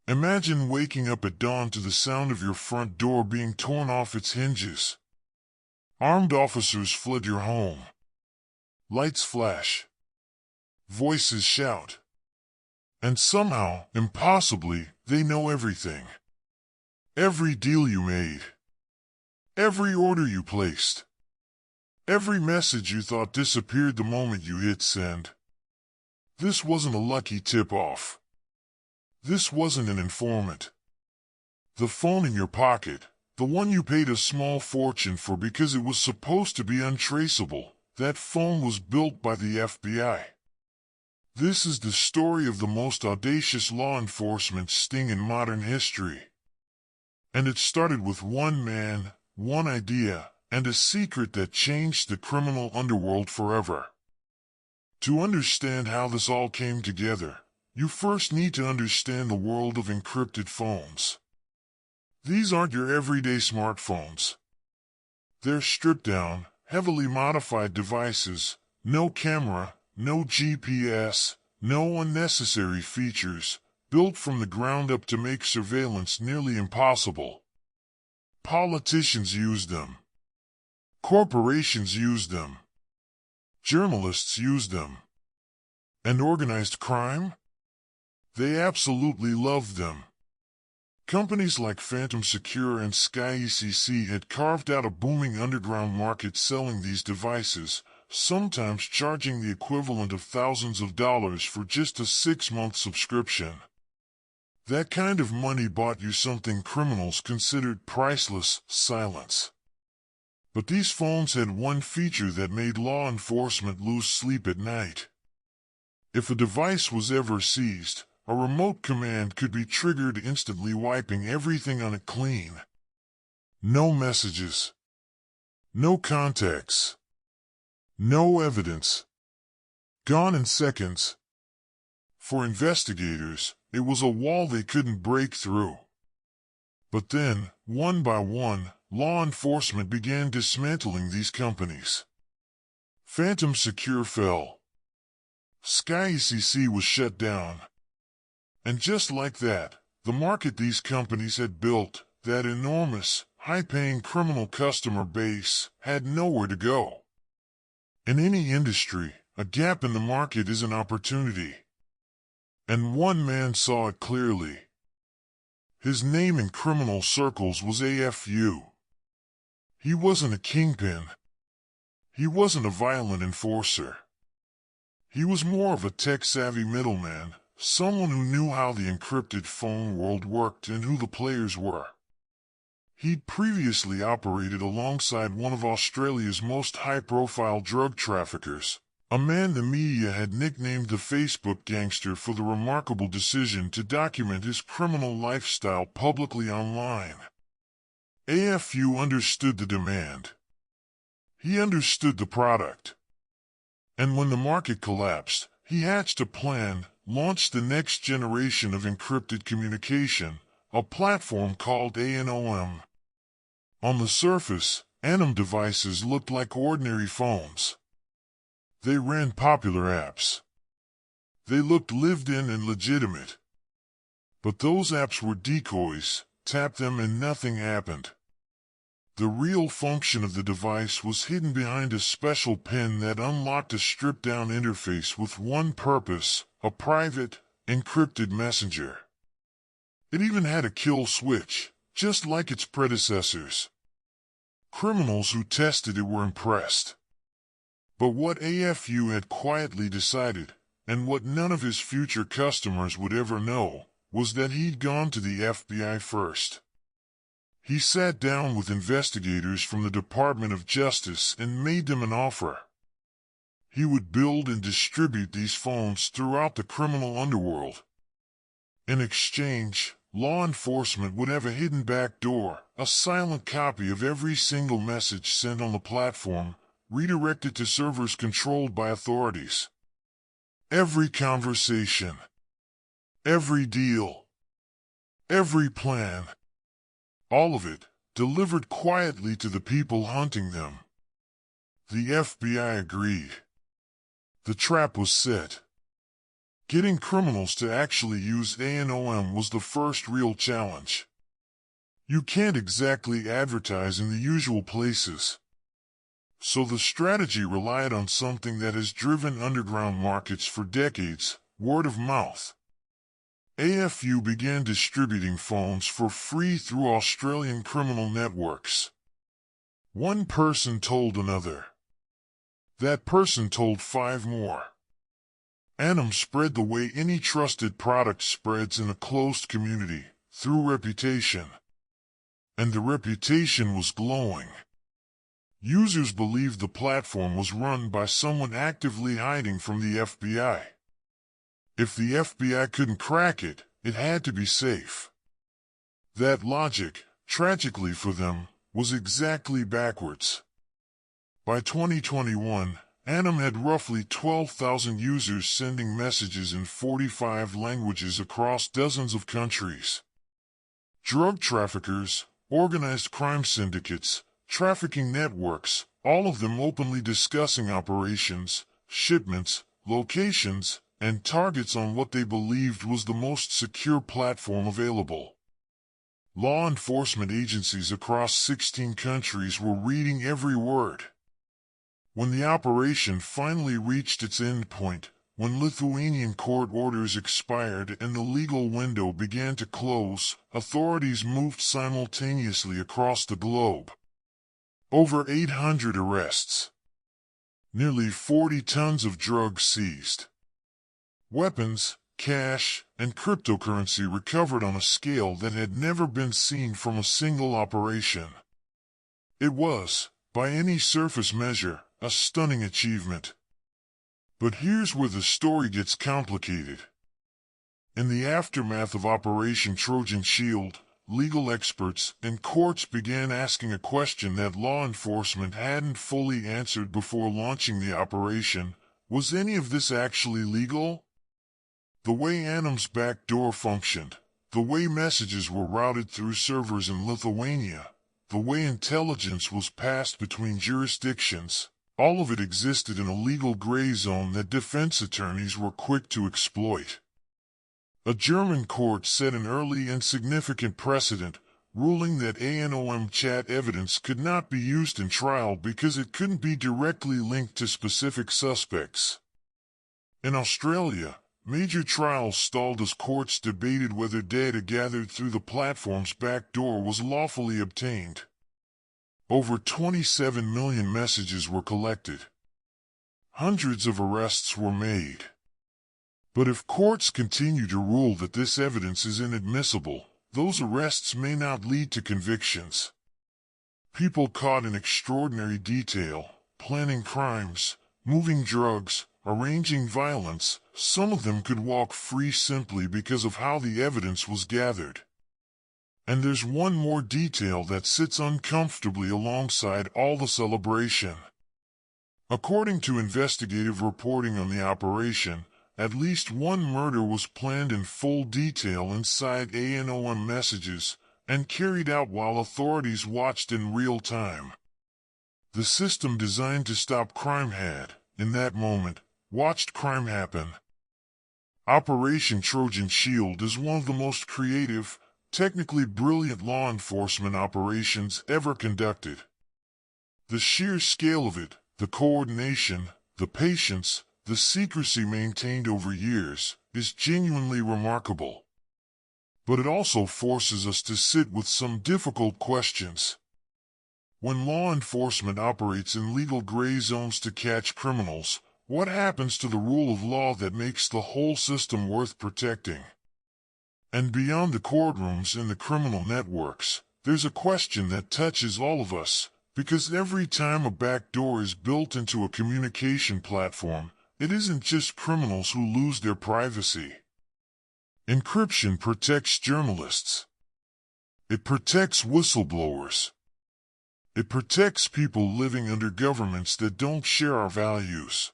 Imagine waking up at dawn to the sound of your front door being torn off its hinges. Armed officers flood your home. Lights flash. Voices shout. And somehow, impossibly, they know everything. Every deal you made. Every order you placed. Every message you thought disappeared the moment you hit send. This wasn't a lucky tip-off. This wasn't an informant. The phone in your pocket, the one you paid a small fortune for because it was supposed to be untraceable, that phone was built by the FBI. This is the story of the most audacious law enforcement sting in modern history. And it started with one man, one idea, and a secret that changed the criminal underworld forever. To understand how this all came together, you first need to understand the world of encrypted phones. These aren't your everyday smartphones. They're stripped-down, heavily modified devices, no camera, no GPS, no unnecessary features, built from the ground up to make surveillance nearly impossible. Politicians use them. Corporations use them. Journalists use them. And organized crime? They absolutely loved them. Companies like Phantom Secure and SkyECC had carved out a booming underground market selling these devices, sometimes charging the equivalent of thousands of dollars for just a 6-month subscription. That kind of money bought you something criminals considered priceless: silence. But these phones had one feature that made law enforcement lose sleep at night. If a device was ever seized, a remote command could be triggered, instantly wiping everything on it clean. No messages. No contacts. No evidence. Gone in seconds. For investigators, it was a wall they couldn't break through. But then, one by one, law enforcement began dismantling these companies. Phantom Secure fell. SkyECC was shut down. And just like that, the market these companies had built, that enormous, high-paying criminal customer base, had nowhere to go. In any industry, a gap in the market is an opportunity. And one man saw it clearly. His name in criminal circles was AFU. He wasn't a kingpin. He wasn't a violent enforcer. He was more of a tech-savvy middleman, someone who knew how the encrypted phone world worked and who the players were. He'd previously operated alongside one of Australia's most high-profile drug traffickers, a man the media had nicknamed the Facebook gangster for the remarkable decision to document his criminal lifestyle publicly online. AFU understood the demand. He understood the product. And when the market collapsed, he hatched a plan, launched the next generation of encrypted communication, a platform called ANOM. On the surface, ANOM devices looked like ordinary phones. They ran popular apps. They looked lived-in and legitimate. But those apps were decoys. Tap them and nothing happened. The real function of the device was hidden behind a special pin that unlocked a stripped-down interface with one purpose: a private, encrypted messenger. It even had a kill switch, just like its predecessors. Criminals who tested it were impressed. But what AFU had quietly decided, and what none of his future customers would ever know, was that he'd gone to the FBI first. He sat down with investigators from the Department of Justice and made them an offer. He would build and distribute these phones throughout the criminal underworld. In exchange, law enforcement would have a hidden back door, a silent copy of every single message sent on the platform, redirected to servers controlled by authorities. Every conversation. Every deal. Every plan. All of it, delivered quietly to the people hunting them. The FBI agreed. The trap was set. Getting criminals to actually use ANOM was the first real challenge. You can't exactly advertise in the usual places. So the strategy relied on something that has driven underground markets for decades: word of mouth. AFU began distributing phones for free through Australian criminal networks. One person told another. That person told 5 more. ANOM spread the way any trusted product spreads in a closed community, through reputation. And the reputation was glowing. Users believed the platform was run by someone actively hiding from the FBI. If the FBI couldn't crack it, it had to be safe. That logic, tragically for them, was exactly backwards. By 2021, ANOM had roughly 12,000 users sending messages in 45 languages across dozens of countries. Drug traffickers, organized crime syndicates, trafficking networks, all of them openly discussing operations, shipments, locations, and targets on what they believed was the most secure platform available. Law enforcement agencies across 16 countries were reading every word. When the operation finally reached its end point, when Lithuanian court orders expired and the legal window began to close, authorities moved simultaneously across the globe. Over 800 arrests. Nearly 40 tons of drugs seized. Weapons, cash, and cryptocurrency recovered on a scale that had never been seen from a single operation. It was, by any surface measure, a stunning achievement. But here's where the story gets complicated. In the aftermath of Operation Trojan Shield, legal experts and courts began asking a question that law enforcement hadn't fully answered before launching the operation: was any of this actually legal? The way ANOM's backdoor functioned, the way messages were routed through servers in Lithuania, the way intelligence was passed between jurisdictions, all of it existed in a legal gray zone that defense attorneys were quick to exploit. A German court set an early and significant precedent, ruling that ANOM chat evidence could not be used in trial because it couldn't be directly linked to specific suspects. In Australia, major trials stalled as courts debated whether data gathered through the platform's backdoor was lawfully obtained. Over 27 million messages were collected. Hundreds of arrests were made. But if courts continue to rule that this evidence is inadmissible, those arrests may not lead to convictions. People caught in extraordinary detail, planning crimes, moving drugs, arranging violence, some of them could walk free simply because of how the evidence was gathered. And there's one more detail that sits uncomfortably alongside all the celebration. According to investigative reporting on the operation, at least one murder was planned in full detail inside ANOM messages, and carried out while authorities watched in real time. The system designed to stop crime had, in that moment, watched crime happen. Operation Trojan Shield is one of the most creative, technically brilliant law enforcement operations ever conducted. The sheer scale of it, the coordination, the patience, the secrecy maintained over years, is genuinely remarkable. But it also forces us to sit with some difficult questions. When law enforcement operates in legal gray zones to catch criminals, what happens to the rule of law that makes the whole system worth protecting? And beyond the courtrooms and the criminal networks, there's a question that touches all of us, because every time a backdoor is built into a communication platform, it isn't just criminals who lose their privacy. Encryption protects journalists. It protects whistleblowers. It protects people living under governments that don't share our values.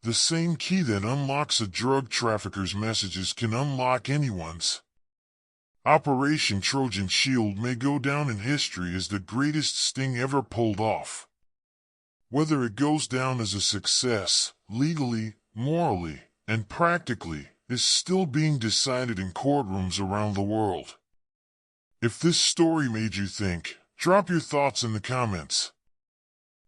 The same key that unlocks a drug trafficker's messages can unlock anyone's. Operation Trojan Shield may go down in history as the greatest sting ever pulled off. Whether it goes down as a success, legally, morally, and practically is still being decided in courtrooms around the world. If this story made you think, drop your thoughts in the comments.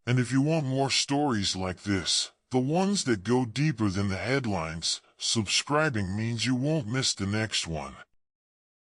And if you want more stories like this, the ones that go deeper than the headlines, subscribing means you won't miss the next one.